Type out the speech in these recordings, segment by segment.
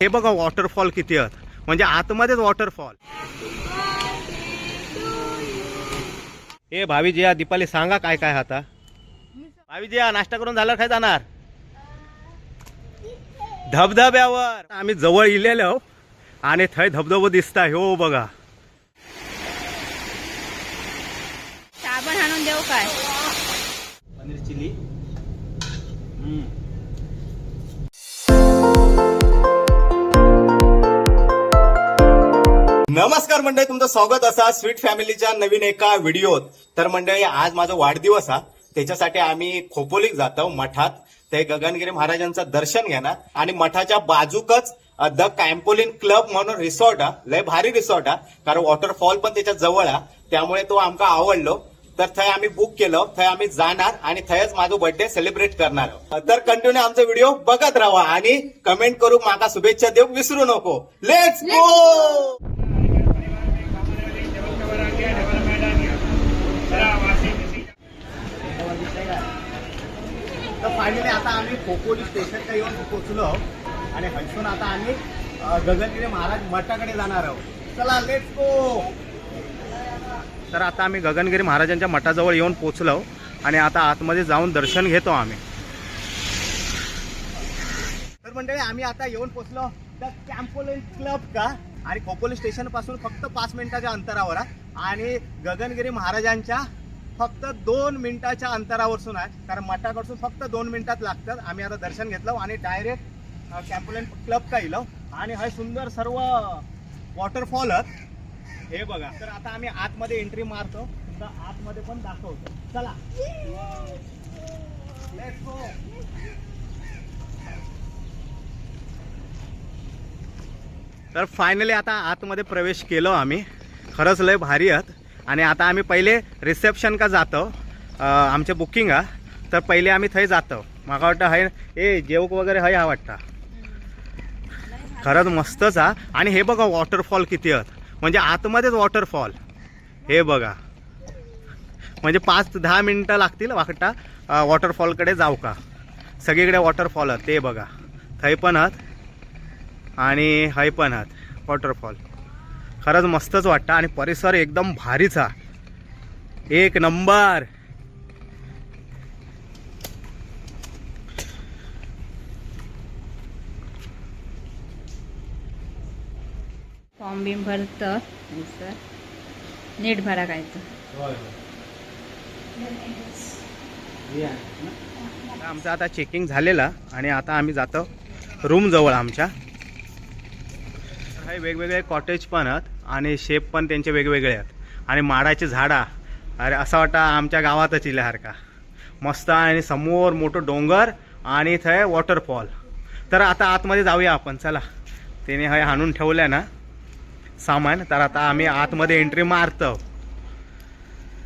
हे बघा वॉटरफॉल किती आहेत, म्हणजे आतमध्येच वॉटरफॉल. हे भावीजी या दीपाली सांगा काय काय आता. भावीजी या नाश्ता करून झालं, काय जाणार धबधब्यावर. आम्ही जवळ इलेलो आणि थंय धबधबो दिसता. हो बघा. साबण आणून देऊ काय. पनीर चिली. नमस्कार मंडळी, तुमचं स्वागत असा स्वीट फॅमिलीच्या नवीन एका व्हिडिओत. तर मंडळी आज माझा वाढदिवस हा, त्याच्यासाठी आम्ही खोपोलीत जातो मठात. ते गगनगिरी महाराजांचं दर्शन घेणार आणि मठाच्या बाजूकच द कॅम्पोलिन क्लब म्हणून रिसॉर्ट हा, लय भारी रिसॉर्ट हा, कारण वॉटरफॉल पण त्याच्या जवळ हा, त्यामुळे तो आमका आवडलो. तर थंय आम्ही बुक केलं, थंय आम्ही जाणार आणि थंयच माझा बर्थडे सेलिब्रेट करणार. तर कंटिन्यू आमचा व्हिडिओ बघत राहा आणि कमेंट करू माका शुभेच्छा देऊ विसरू नको. Let's go. तर फायनली आता आम्ही खोपोली स्टेशनला येऊन पोहोचलो आणि हसून आता आम्ही गगनगिरी महाराज मठाकडे जाणार आहोत. चला लेट्स गो. तर आता आम्ही गगनगिरी महाराजांच्या मठाजवळ येऊन पोहोचलो आणि आता आतमध्ये जाऊन दर्शन घेतो आम्ही. तर मंडळी आम्ही आता येऊन पोहोचलो द कॅम्पोलिन क्लब का, आणि खोपोली स्टेशन पासून फक्त 5 मिनिटाच्या अंतरावर आहे आणि गगनगिरी महाराजांच्या फक्त 2 मिनिटाच्या अंतरावरसून आहे, कारण मठाकडसून फक्त 2 मिनिटात लागतात. आम्ही आता दर्शन घेतलं आणि डायरेक्ट कॅम्पोलिन क्लब का येलो आणि हा सुंदर सर्व वॉटरफॉल हे बघा. तर आता आम्ही आतमध्ये एंट्री मारतो, तर आतमध्ये पण दाखवतो. चला लेट्स गो. तर फायनली आता आतमध्ये प्रवेश केलो आम्ही. खरंच लय भारी आहेत. आणि आता आम्ही पहिले रिसेप्शन का जातो, आमचे बुकिंग हा, तर पहिले आम्ही थंय जातो. मला वाटतं हाय ए जेवक वगैरे हाय हा वाटतं. खरंच मस्तच हा. आणि हे बघा वॉटरफॉल किती आहेत, म्हणजे आतमध्येच वॉटरफॉल. हे बघा, म्हणजे 5-10 मिनिटं लागतील वाकटा वॉटरफॉलकडे जाऊ का. सगळीकडे वॉटरफॉल आहेत. ते बघा थंय पण आहेत आणि हय पण आहेत वॉटरफॉल. खरंच मस्तच वाटतं आणि परिसर एकदम भारीच हा, एक नंबर. फॉर्म बिम भरतं सर, नीट भरा काय तर. आमचं आता चेकिंग झालेलं आणि आता आम्ही जातो रूम जवळ आमच्या. हे वेगवेगळे कॉटेज पण आहेत आणि शेप पण त्यांचे वेगवेगळे आहेत आणि माडाची झाडा. अरे असं वाटतं आमच्या गावातच इल्यासारखा मस्त. आणि समोर मोठं डोंगर आणि इथं वॉटरफॉल. तर आता आतमध्ये जाऊया आपण. चला, त्याने हे हाणून ठेवलं ना सामान. तर आता आम्ही आतमध्ये एंट्री मारतो.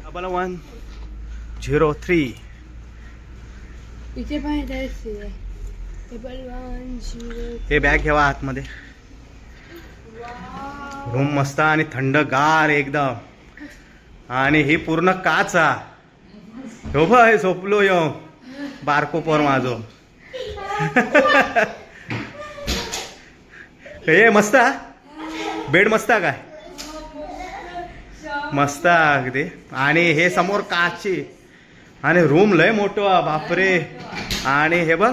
1103 हे बॅग ठेवा आतमध्ये. रूम मस्त आणि थंडगार एकदम. आणि ही पूर्ण काच हा. हो भाई झोपलो यो बारको पोर माझो. हे मस्त बेड मस्त काय, मस्त अगदी. आणि हे समोर काची आणि रूम लय मोठं बापरे. आणि हे बघ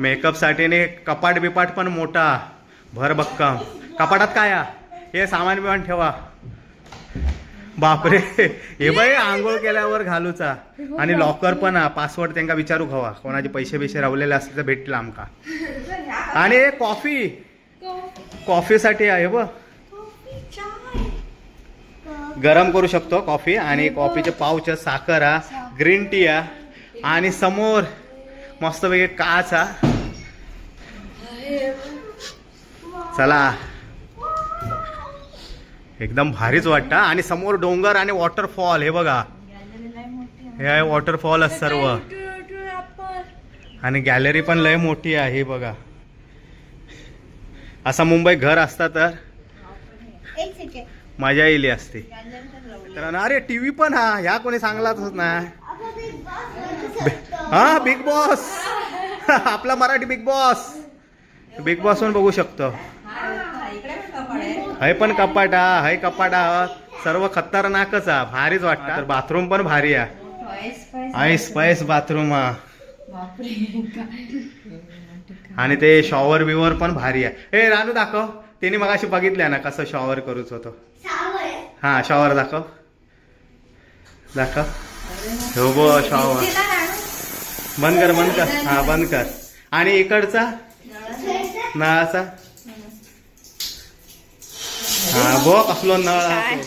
मेकअप साठी कपाट बिपाट पण मोठा भर बक्कम. कपाटात काय हे सामान बिमान ठेवा. बापरे. हे बाई आंघोळ केल्यावर घालूचा. आणि लॉकर पण पासवर्ड त्यांना विचारू हवा, कोणाचे पैसे बिशे रावलेले असले तर भेटतील आमका. आणि कॉफी साठी आहे बघ, गरम करू शकतो कॉफी. आणि कॉफीचे पाउच, साखर हा, ग्रीन टी हा. आणि समोर मस्तपैकी काच हा. चला एकदम भारीच वाटतं. आणि समोर डोंगर आणि वॉटरफॉल. हे बघा हे आहे वॉटरफॉल सर्व. आणि गॅलरी पण लय मोठी आहे. हे बघा असा मुंबई घर असता तर मजा येईल असते. तर अरे टीव्ही पण हा, ह्या कोणी सांगलाच ना. हा बिग बॉस. आपला Marathi big boss. Big boss पण बघू शकतो. हाय पण कपाट हाय कपाट सर्व खतरनाकच हा, भारीच वाटतं. तर बाथरूम पण भारी आहे, आईस पाईस बाथरूम हा. आणि ते शॉवर बिवर पण भारी आहे. ए रानू दाखव, त्याने मगाशी बघितल्या ना कसं शॉवर करूच होतो. हा शॉवर दाखव दाखव. हो बो शॉवर बंद कर बंद कर, हा बंद कर. आणि इकडचा नळाचा हा बो कसलो नळ.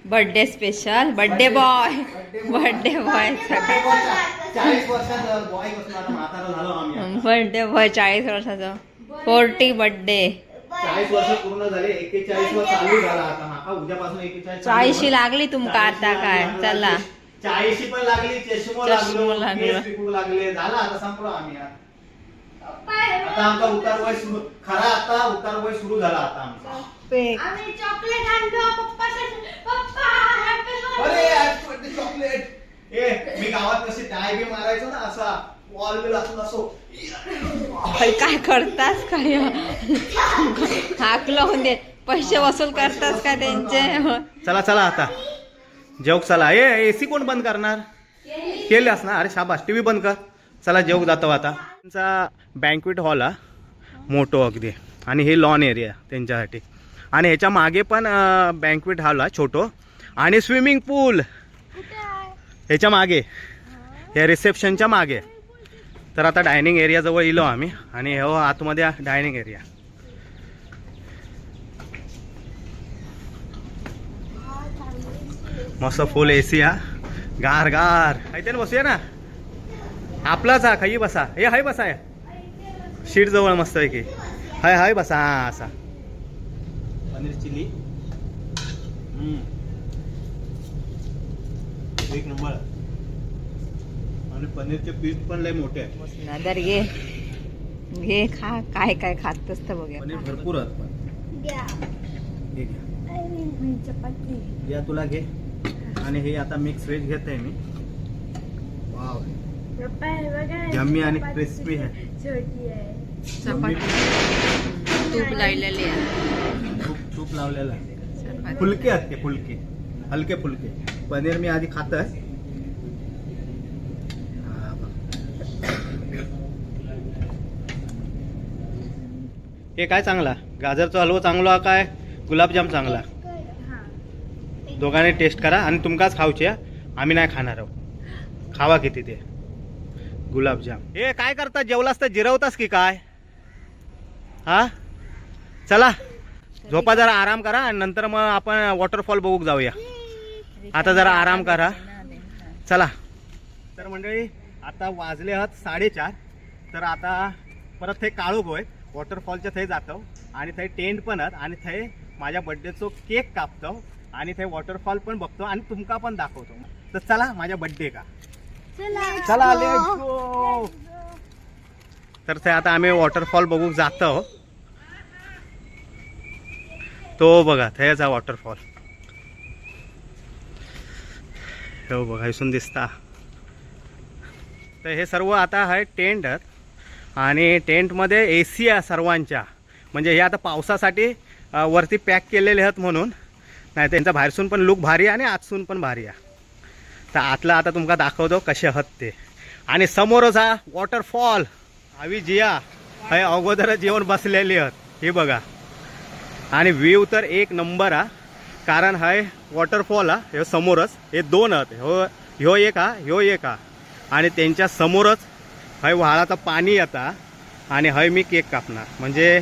बर्थडे स्पेशल, बर्थडे बॉय 40 वर्षाचा बॉय म्हातारा झालो आम्ही. बर्थडे बॉय 40 वर्षाचा 40 बर्थडे. 40 वर्ष पूर्ण झाले, 41 वर चालू झाला आता. माका उद्यापासून 41 40 लागली तुमका आता काय. चला 40 पण लागली, चष्मो लागलो, केस पिकू लागले, झाला आता संपलो आम्ही. आता आमचा उतार वय सुरू, खरा आता उतार वय सुरू झाला आता आमचा. आम्ही चॉकलेट आणलो पप्पासाठी. पप्पा हॅपी अरे हॅपी बर्थडे चॉकलेट. ए मी गावात कशी टाय बी मारायचो ना, असा वॉल बिल असून असो. काय करतास काय हाक लावून दे, पैसे वसूल करतास का त्यांचे. चला चला आता जेवक चला. एसी कोण बंद करणार, केल्यास ना. अरे शाबास, टीव्ही बंद कर. चला जेवक जातो आता. त्यांचा बँक्वेट हॉल हा मोठो अगदी, आणि हे लॉन एरिया त्यांच्यासाठी. आणि ह्याच्या मागे पण बँक्वेट हॉल हा छोटो, आणि स्विमिंग पूल ह्याच्या मागे, या रिसेप्शनच्या मागे. तर आता डायनिंग एरिया जवळ इलो आम्ही, आणि हो आतमध्ये डायनिंग एरिया. मस्त फुल एसी हा, गार गार. ऐते ना बसूया ना, आपलाच हा. खाई बसा, हे हाय बसा, शीट जवळ मस्त आहे की. हाय हाय बसा. हा असा पनीर चिली एक नंबर. आणि पनीरचे पीस पण लय मोठे आहे. नदर घे घे, खा काय काय खात असतं बघूया. पनीर भरपूर आहे पण. हे घ्या. चपाती या तुला घे. आणि हे आता मिक्स व्हेज घेत आहे मी. वाव, यम्मी आणि क्रिस्पी आहे. छोटी आहे. चपाती तूप लावलेली आहे. तूप लावलेलं आहे. फुलके आहेत ते, फुलके हलके फुलके. पनीर मी आधी खात आहे. हे काय चांगला, गाजरचा हलवा चांगला काय गुलाबजाम चांगला. दोघांनी टेस्ट करा, आणि तुमकाच खाऊचे, आम्ही नाही खाणार आहोत. खावा किती ते गुलाबजाम. हे काय करता, जेवलास तर जिरवतास की काय. हा चला झोपा, जरा आराम करा, आणि नंतर मग आपण वॉटरफॉल बघूक जाऊया. आता जरा आराम करा, चला. तर मंडळी आता वाजले आहेत 4:30. तर आता परत थंय काळोख होय, वॉटरफॉलच्या थंय जातो, आणि थंय टेंट पण आहेत, आणि थंय माझ्या बड्डेचो केक कापतो, आणि थंय वॉटरफॉल पण बघतो, आणि तुमका पण दाखवतो. तर चला माझ्या बड्डे का, चला लेट्स गो. तर ते आता आम्ही वॉटरफॉल बघू जातो. तो बघा थंयचा वॉटरफॉल, हो बघा इथून दिसता. तर हे सर्व आता आहे टेंट आहेत, आणि टेंटमध्ये एसी आहे सर्वांच्या. म्हणजे हे आता पावसासाठी वरती पॅक केलेले आहेत म्हणून, नाही त्यांचा बाहेरसून पण लुक भारी आहे, आणि आतसून पण भारी आहे. तर आतला आता तुमका दाखवतो कसे आहात ते. आणि समोरच हा वॉटरफॉल. आवी जिया हे अगोदरच जेवण बसलेली आहेत, हे बघा. आणि व्ह्यू तर एक नंबर हा, कारण हाय वॉटरफॉल हा हे समोरच. हे दोन आहेत, ह्यो एक हा, ह्यो एक हा. आणि त्यांच्या समोरच हय व्हाळाचं पाणी येता, आणि हय मी केक कापणार. म्हणजे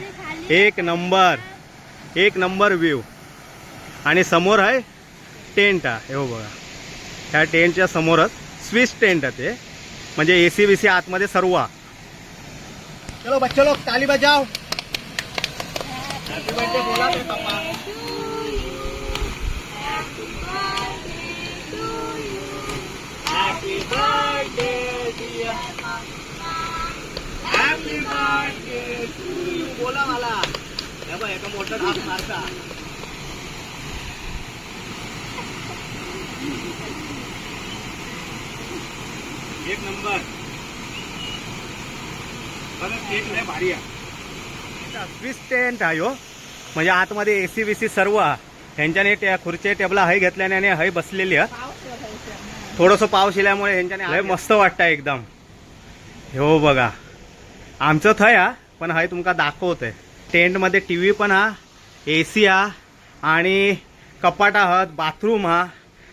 एक नंबर व्ह्यू. आणि समोर आहे टेंट हा, हे बघा. ह्या टेंटच्या समोरच स्विस टेंट आहे ते, म्हणजे एसी बीसी आतमध्ये सर्व. चलो बच्चे लोग ताली बजाओ. हॅपी बर्थडे बोला ते पापा. Happy birthday dear, happy birthday to you. बोला मला. हे बघ एका मोठा हात मारता. एक नंबर. बघा केक लय भारी आहे. स्विस टेंट आहे हो, म्हणजे आतमध्ये एसी बीसी सर्व आहे. ह्यांच्याने त्या खुर्ची टेबला हय घेतल्याने आणि हय बसलेली आहे. थोडंसं पाऊस इल्यामुळे ह्यांच्याने लय मस्त वाटतं एकदम. हो बघा आमचं थंय हा, पण हय तुमका दाखवतंय. टेंटमध्ये टीव्ही पण हा, एसी हा आणि कपाट आहात, बाथरूम हा.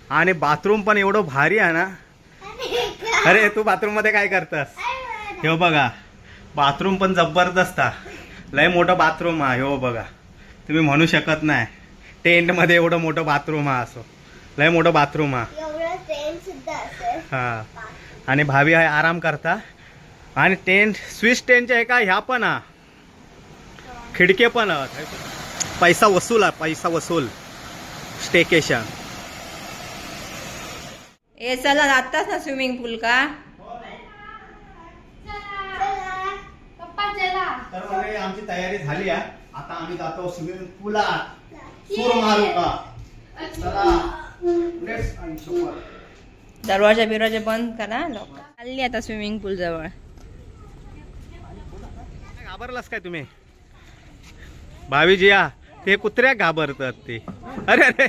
आणि बाथरूम पण एवढं भारी आहे ना. अरे तू बाथरूम मध्ये काय करतस? हे बघा बाथरूम पण जबरदस्त हा. लय मोठं बाथरूम हा. हो बघा तुम्ही म्हणू शकत नाही टेंट मध्ये एवढं मोठं बाथरूम हा. असो लय मोठं बाथरूम हा. हा आणि भावी आहे आराम करता. आणि टेंट स्विस टेंटच्या एका ह्या पण हा, खिडके पण पैसा वसूल हा, पैसा वसूल स्टेकेशन. ए चला जाताच ना स्विमिंग पूल का? पप्पा चला. तर म्हणजे आमची तयारी झाली आहे. आता आम्ही जातो स्विमिंग पूलात सूर मारू का. दरवाजा बिरवाजा बंद करा लोक. आली आता स्विमिंग पूल जवळ. घाबरलास काय तुम्ही? भावीजी या ते कुत्र्या घाबरतात ते. अरे अरे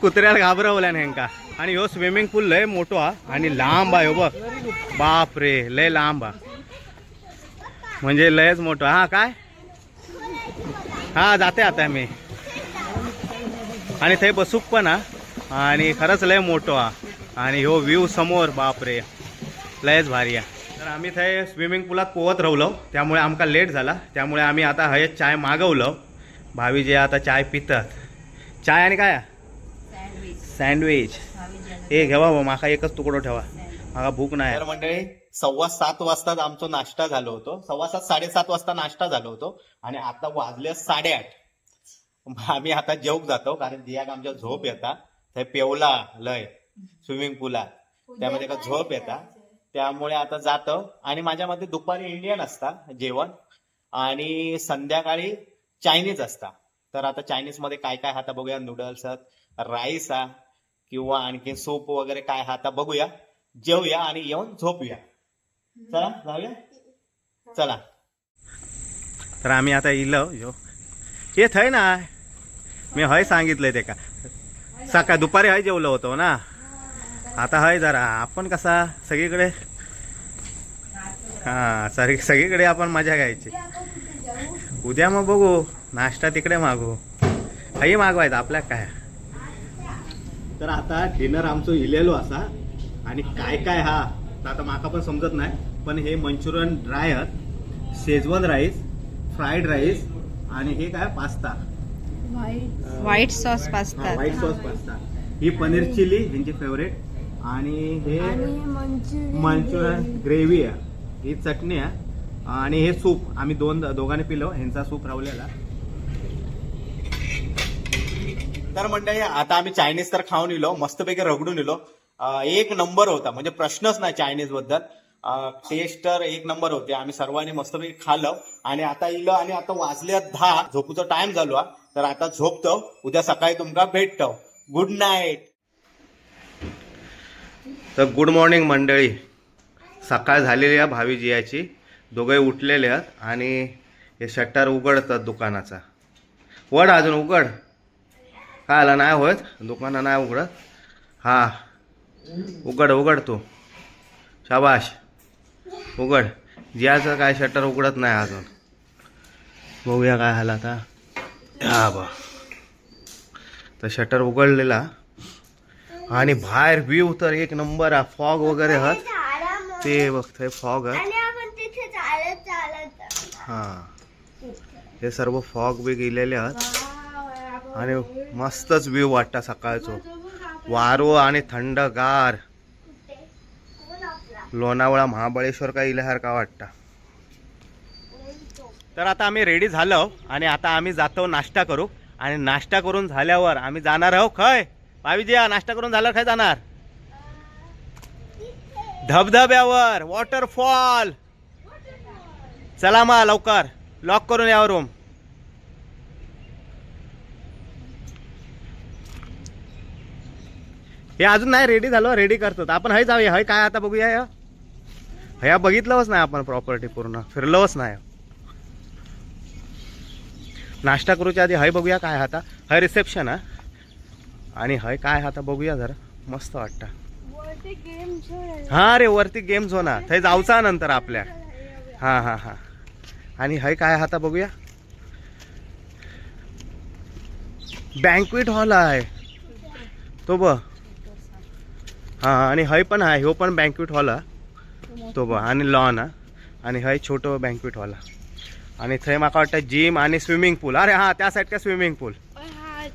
कुत्र्याला घाबरवल्या नेमका. आणि ह्यो स्विमिंग पूल लय मोठो हा आणि लांब आहे. बघ बाप रे लय लांब हा, म्हणजे लयच मोठं. हा काय हा जाते आता मी. आणि ते बसूक पण हा आणि खरंच लय मोठो हा. आणि ह्यो व्ह्यू समोर बाप रे लयच भारी आहे. तर आम्ही थंय स्विमिंग पूलात पोहत राहिलो, त्यामुळे आमका लेट झाला. त्यामुळे आम्ही आता हय चाय मागवलं. भावी जे आता चाय पितात. चाय आणि काय सँडविच. हे घेवा भाऊ माका एकच तुकडो ठेवा, माका भूक नाही. तर मंडळी 7:15 वाजता आमचा नाश्ता झालो होतो. 7:15 7:30 वाजता नाश्ता झालो होतो आणि आता वाजले 8:30. आम्ही आता जेवक जातो कारण दियाक आमच्या झोप येता. थंय पेवला लय स्विमिंग पूलात, त्यामध्ये का झोप येता. त्यामुळे आता जातो. आणि माझ्या मध्ये दुपारी इंडियन असता जेवण आणि संध्याकाळी चायनीज असता. तर आता चायनीज मध्ये काय काय आता बघूया. नूडल्स राईस हा किंवा आणखी सूप वगैरे काय हा आता बघूया. जेवूया आणि येऊन झोपूया. चला जाऊया चला. तर आम्ही आता इलो येत आहे ना. मी हय सांगितलंय ते का सकाळ दुपारी हय जेवलो होतो ना. आता हय जरा आपण कसा सगळीकडे हा सगळीकडे आपण मजा घ्यायची. उद्या मग बघू नाश्ता तिकडे मागू, हई मागवायचं आपल्या काय. तर आता डिनर आमचं इलेलो असा. आणि काय काय हा आता माका पण समजत नाही, पण हे मंचुरियन ड्राय आहेत, शेजवान राईस, फ्राईड राईस आणि हे काय pasta, white sauce pasta. White sauce pasta. ही पनीर चिली यांची फेवरेट. आणि हे मंचुरियन ग्रेव्ही आहे, ही चटणी आहे आणि हे सूप आम्ही दोघांनी पिलो. ह्यांचा सूप रावलेला. तर मंडळी आता आम्ही चायनीज तर खाऊन इलो, मस्तपैकी रगडून इलो. एक नंबर होता, म्हणजे प्रश्नच नाही चायनीज बद्दल. टेस्ट तर एक नंबर होते. आम्ही सर्वांनी मस्तपैकी खाल्लं आणि आता इलो. आणि आता वाजले 10, झोपूचा टाइम झालो हा. तर आता झोपतो, उद्या सकाळी तुमका भेटतो. Good night. तर गुड मॉर्निंग मंडळी. सकाळ झालेली आहे भावीजीयाची. दोघे उठलेले आहेत आणि हे शटर उघडतात दुकानाचा. वड अजून उघड काय आला नाही होत, दुकानं नाही उघडत. हा उघड उघड तू, शाबाश उघड. जियाचं काय शटर उघडत नाही अजून. बघूया काय झालं आता. हा बा तर शटर उघडलेला आणि बाहेर व्ह्यू तर एक नंबर आहे. फॉग वगैरे आहेत ते बघतोय, फॉग आहे. हा हे सर्व फॉग बी गेलेले आहेत आणि मस्तच व्ह्यू वाटता सकाळचं. वारो आणि थंडगार. लोणावळा महाबळेश्वर का इल्यासारखा वाटता. तर आता आम्ही रेडी झालो आणि आता आम्ही जातो नाश्ता करू. आणि नाश्ता करून झाल्यावर आम्ही जाणार आहोत खय भावीजी. नाश्ता करून झाल्यावर काय जाणार? धबधब्यावर, वॉटरफॉल. चला मग लवकर लॉक करून या रूम. हे अजून नाही रेडी झालो, रेडी करतो आपण. हय जाऊया. हय काय आता बघूया. हया बघितलंच नाही आपण, प्रॉपर्टी पूर्ण फिरलोच नाही. नाश्ता करूच्या आधी हय बघूया काय आता. हय रिसेप्शन हा आणि हय काय आता बघूया जरा. मस्त वाटतं. हा रे वरती गेम झोन हा थंय जाऊचा नंतर आपल्या. हा हा हा आणि हय काय आता बघूया. बँक्वेट हॉल आहे तो ब. हा आणि हय पण आहे ह्यो पण बँक्वेट हॉल हा तो ब आणि लॉन हा आणि हय छोटो बँक्वेट हॉल हा आणि थंय माका वाटतं जिम आणि स्विमिंग पूल. अरे हा त्या साईड का स्विमिंग पूल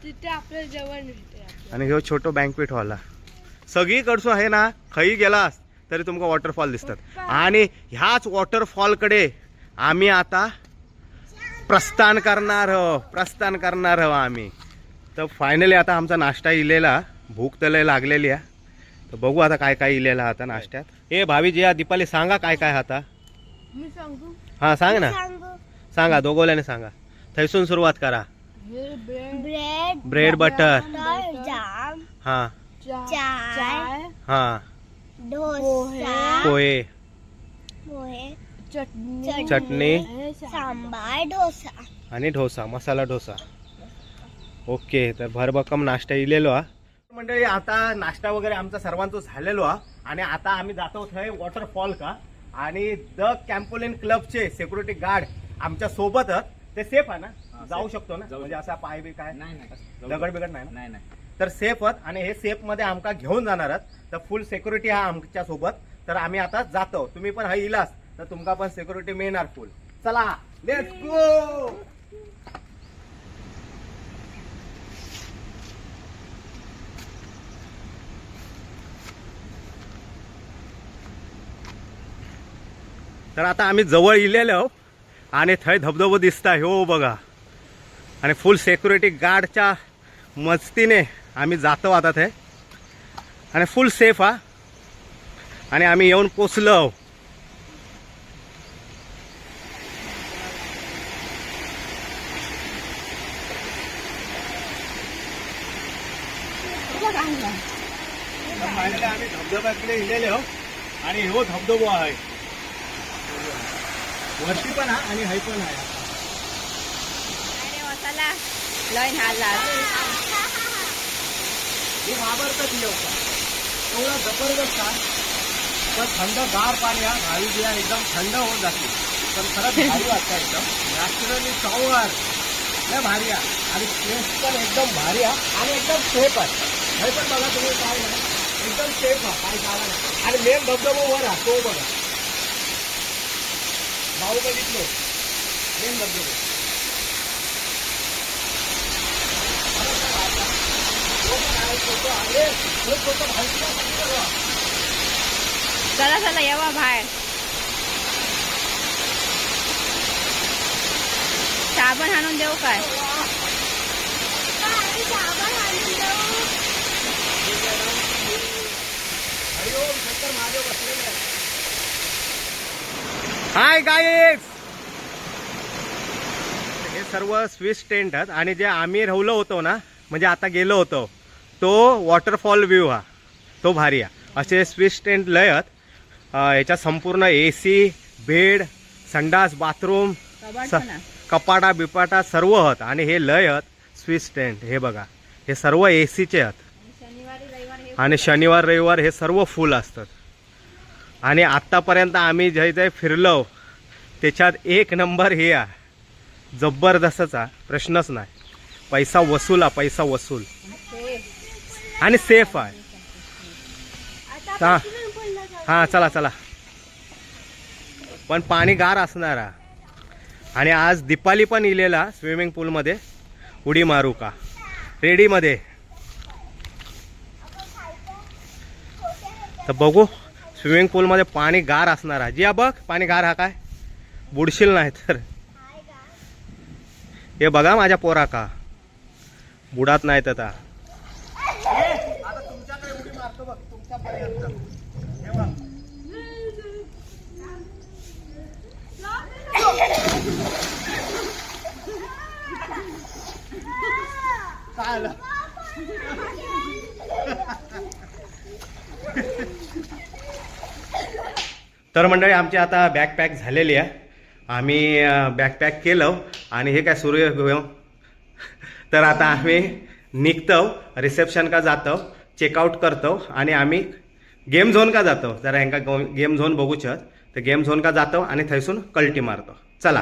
तिथे आपलं जेवण आणि ह्यो छोटो बँक्वेट हॉल हा. सगळीकडसून आहे ना खई गेलास तरी तुमका वॉटरफॉल दिसतात आणि ह्याच वॉटरफॉलकडे आम्ही आता प्रस्थान करणार आहो आम्ही. तर फायनली आता आमचा नाश्ता इलेला. भूक तर लय लागलेली आहे तर बघू आता काय काय इलेला आता नाश्त्यात. ए भावीजी या दीपाली सांगा काय काय आता. मी सांगू हा सांग ना सांगा दोघोल्याने सांगा. थैसून सुरुवात करा. ब्रेड ब्रेड बटर जाम हा चाय हा डोसा पोहे चटणी सांबार डोसा आणि डोसा मसाला डोसा. ओके तर भरभक्कम नाश्ता इलेलो हा मंडळी. आता नाश्ता वगैरे आमचा सर्वांचा झालेलो हा आणि आता आम्ही जातो थंय वॉटरफॉल का. आणि द कॅम्पोलिन क्लबचे सिक्युरिटी गार्ड आमच्या सोबतच. ते सेफ आहे ना जाऊ शकतो ना म्हणजे असा पाय बी काय दगड बिगड नाही ना. नाही तर सेफच आणि हे सेफ मध्ये आमका घेऊन जाणारच. तर फुल सिक्युरिटी हा आमच्या सोबत. तर आम्ही आता जातो. तुम्ही पण हा इलास तर तुमका पण सिक्युरिटी मिळणार फुल. चला लेट्स गो. तर आता आम्ही जवळ इलेलो आणि थंय धबधबो दिसता हो बघा आणि फुल सिक्युरिटी गार्डच्या मस्तीने आम्ही जातो आता ते आणि फुल सेफ हा आणि आम्ही येऊन पोचलो. आम्ही धबधब्याकडे इलेले हो आणि हो धबधबो आहे वरती पण हा आणि हाय पण आहे. मसाला लय नाला हे वावरतात येऊका एवढा जबरदस्त आहे. पण थंड गार पाणी हा भावी बिया एकदम थंड होऊन जाते. पण खरंच भारी वाटतं एकदम नॅचरली शॉवर लय भारी आहे आणि टेस्ट पण एकदम भारी आहे आणि एकदम सेफ आहे. हे पण बघा तुम्ही काय नाही एकदम सेफ आहे काय झाला नाही. आणि मेन धबधबा वर आहे तो बघा भाऊ बघितलो मेन धबधबा. चला चला येवा बाहेर. साबण आणून देऊ काय. Hi guys. हे सर्व स्विस टेंट आहेत आणि जे आम्ही राहिलो होतो ना म्हणजे आता गेलो होतो तो वॉटरफॉल व्ह्यू हा तो भारी आहे. असे स्विस टेंट लय आहेत. याच्या संपूर्ण AC बेड संडास बाथरूम कपाटा बिपाटा सर्व आहेत आणि हे लय आहेत स्विस टेंट. हे बघा हे सर्व ACचे आहेत आणि शनिवार रविवार हे सर्व फुल असतात. आणि आत्तापर्यंत आम्ही जे जे फिरलो त्याच्यात एक नंबर हे आहे जबरदस्तचा प्रश्नच नाही. पैसा वसूल हा पैसा वसूल आणि सेफ आहे. हा चला चला पण पाणी गार असणार आणि आज दीपाली पण इलेला स्विमिंग पूलमध्ये उडी मारू का रेडीमध्ये. तर बघू स्विमिंग पूलमध्ये पाणी गार असणार आहे. जिया बघ पाणी गार हा काय बुडशील नाही तर. हे बघा माझ्या पोरा का बुडात नाही तर आता तुमच्याकडे उडी मारतो बघ तुमच्यापर्यंत. तर मंडळी आमची आता बॅग पॅक झालेली आहे आम्ही बॅकपॅक केलं आणि हे काय सुरू आहे तर आता आम्ही निघतो रिसेप्शन का जातो चेकआउट करतो आणि आम्ही गेम झोन का जातो जरा यांका गेम झोन बघूच्यात तर गेम झोन का जातो आणि थैसून कल्टी मारतो चला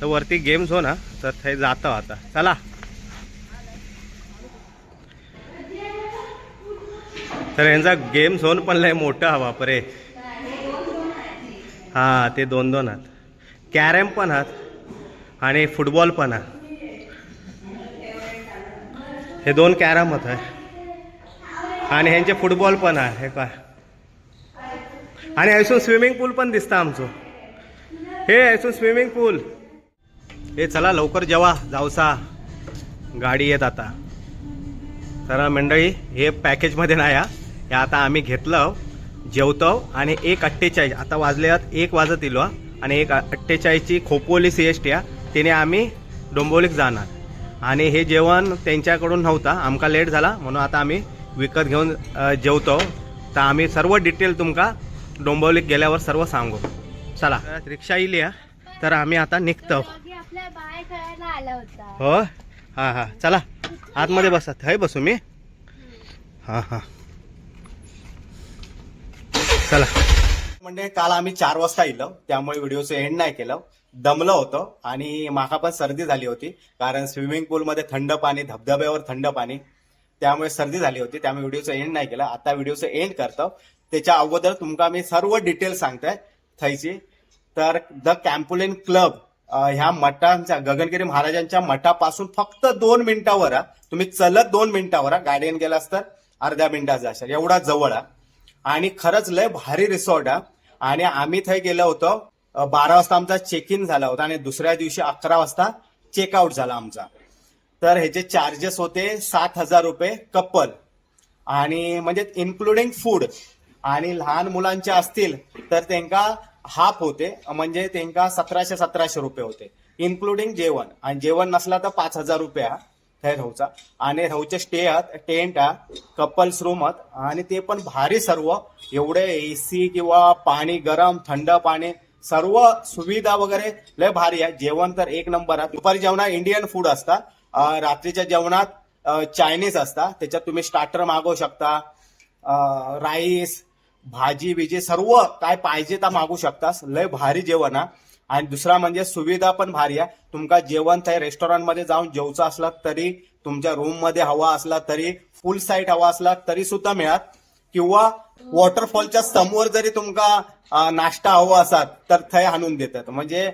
तर वरती गेम झोन हा तर थंय जातो आता चला तर यांचा गेम झोन पण लय मोठा हवा परे हा ते 2-2 आहेत कॅरम पण आहेत आणि फुटबॉल पण आहे हे 2 कॅरम होत आहे आणि ह्यांचे फुटबॉल पण आहे हे काय आणि ऐसून स्विमिंग पूल पण दिसतं आमचं हे ऐसून स्विमिंग पूल हे चला लवकर जेवा जाऊसा गाडी येत आता तर मंडळी हे पॅकेजमध्ये नाही हे आता आम्ही घेतलं जेवतो आणि 1:48 आता वाजले 1 वाजत इलो आणि 1:48ची खोपोली CST तिने आम्ही डोंबिवलीत जाणार आणि हे जेवण त्यांच्याकडून नव्हता आमका लेट झाला म्हणून आता आम्ही विकत घेऊन जेवतो तर आम्ही सर्व डिटेल तुमका डोंबिवलीत गेल्यावर सर्व सांगू चला रिक्षा इली तर आम्ही आता निघतो आपल्या बाय खेळायला आला होता हो हां हां चला आतमध्ये बसा थंय बसू मी हां हां चला म्हणजे काल आम्ही 4 वाजता इलो त्यामुळे व्हिडिओचं एंड नाही केलं दमलं होतं आणि माका पण सर्दी झाली होती कारण स्विमिंग पूलमध्ये थंड पाणी धबधब्यावर थंड पाणी त्यामुळे सर्दी झाली होती त्यामुळे व्हिडिओचं एंड नाही केलं आता व्हिडिओचं एंड करतो त्याच्या अगोदर तुमका मी सर्व डिटेल सांगतोय थैची तर द कॅम्पोलिन क्लब ह्या मठांच्या गगनगिरी महाराजांच्या मठापासून फक्त 2 मिनिटावर तुम्ही चलत 2 मिनिटावर गाडीने गेलास तर अर्ध्या मिनिटाचा असेल एवढा जवळ आणि खरंच लय भारी रिसॉर्ट आणि आम्ही थंय गेलो होतो 12 वाजता आमचा चेक इन झाला होता आणि दुसऱ्या दिवशी 11 वाजता चेकआउट झाला आमचा तर ह्याचे चार्जेस होते 7,000 रुपये कपल आणि म्हणजे इन्क्लुडिंग फूड आणि लहान मुलांचे असतील तर त्यांना हाफ होते म्हणजे त्यांना 1700 रुपये होते इन्क्लुडिंग जेवण आणि जेवण नसला तर 5,000 रुपये थंय राहूचा आणि राहूचे स्टे आहात टेंट कपल्स रूम आणि ते पण भारी सर्व एवढे AC किंवा पाणी गरम थंड पाणी सर्व सुविधा वगैरे लय भारी आहे जेवण तर 1 नंबर आहे दुपारी जेवणात इंडियन फूड असता रात्रीच्या जेवणात चायनीज असता त्याच्यात तुम्ही स्टार्टर मागवू शकता राईस भाजी बिजी सर्व काय पाहिजे तर मागू शकतास लय भारी जेवण आणि दुसरा म्हणजे सुविधा पण भारी आहे तुमका जेवण त्या रेस्टॉरंटमध्ये जाऊन जेवचं असला तरी तुमच्या रूम मध्ये हवा असला तरी फुल साईट हवा असला तरी सुद्धा मिळत किंवा वॉटरफॉलच्या समोर जरी तुमका नाश्ता हवा असाल तर थंय आणून देतात म्हणजे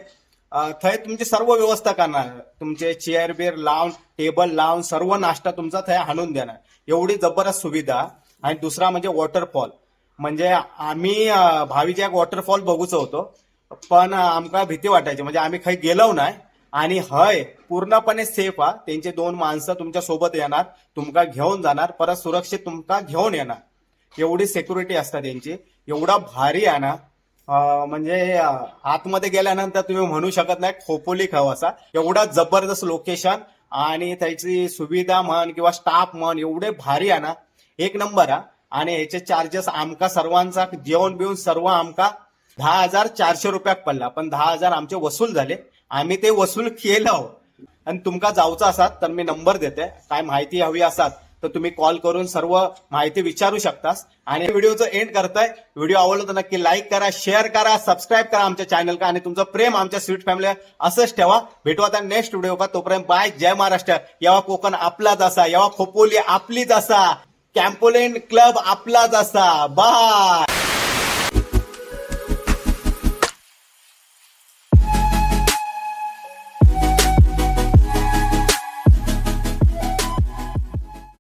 थंय तुमची सर्व व्यवस्था करणार तुमचे चेअर बिअर लावून टेबल लावून सर्व नाश्ता तुमचा थंय आणून देणार एवढी जबरदस्त सुविधा आणि दुसरा म्हणजे वॉटरफॉल म्हणजे आम्ही भावीच्या एक वॉटरफॉल बघूच होतो पण आमका भीती वाटायची म्हणजे आम्ही काही गेलो नाही आणि हय पूर्णपणे सेफ त्यांचे 2 माणसं तुमच्या सोबत येणार तुमका घेऊन जाणार परत सुरक्षित तुमका घेऊन येणार एवढी सिक्युरिटी असतात त्यांची एवढा भारी आहे ना म्हणजे आतमध्ये गेल्यानंतर तुम्ही म्हणू शकत नाही खोपोली खवासा एवढा जबरदस्त लोकेशन आणि त्याची सुविधा म्हण किंवा स्टाफ म्हण एवढे भारी आहे ना 1 नंबर आणि ह्याचे चार्जेस आमका सर्वांचा जेवण बिवून सर्व आमका 10,400 रुपयात पडला पण 10,000 आमचे वसूल झाले आम्ही ते वसूल केलं आणि तुमका जाऊचा असाल तर मी नंबर देते काय माहिती हवी असाल तर तुम्ही कॉल करून सर्व माहिती विचारू शकतास आणि व्हिडिओचं एंड करताय व्हिडिओ आवडला तर नक्की लाईक करा शेअर करा सबस्क्राईब करा आमच्या चॅनल का आणि तुमचं प्रेम आमच्या स्वीट फॅमिली असंच ठेवा भेटू आता नेक्स्ट व्हिडिओ का तोपर्यंत बाय जय महाराष्ट्र यावा कोकण आपलाच असा यावा खोपोली आपलीच असा कॅम्पोलिन क्लब आपलाच असा बाय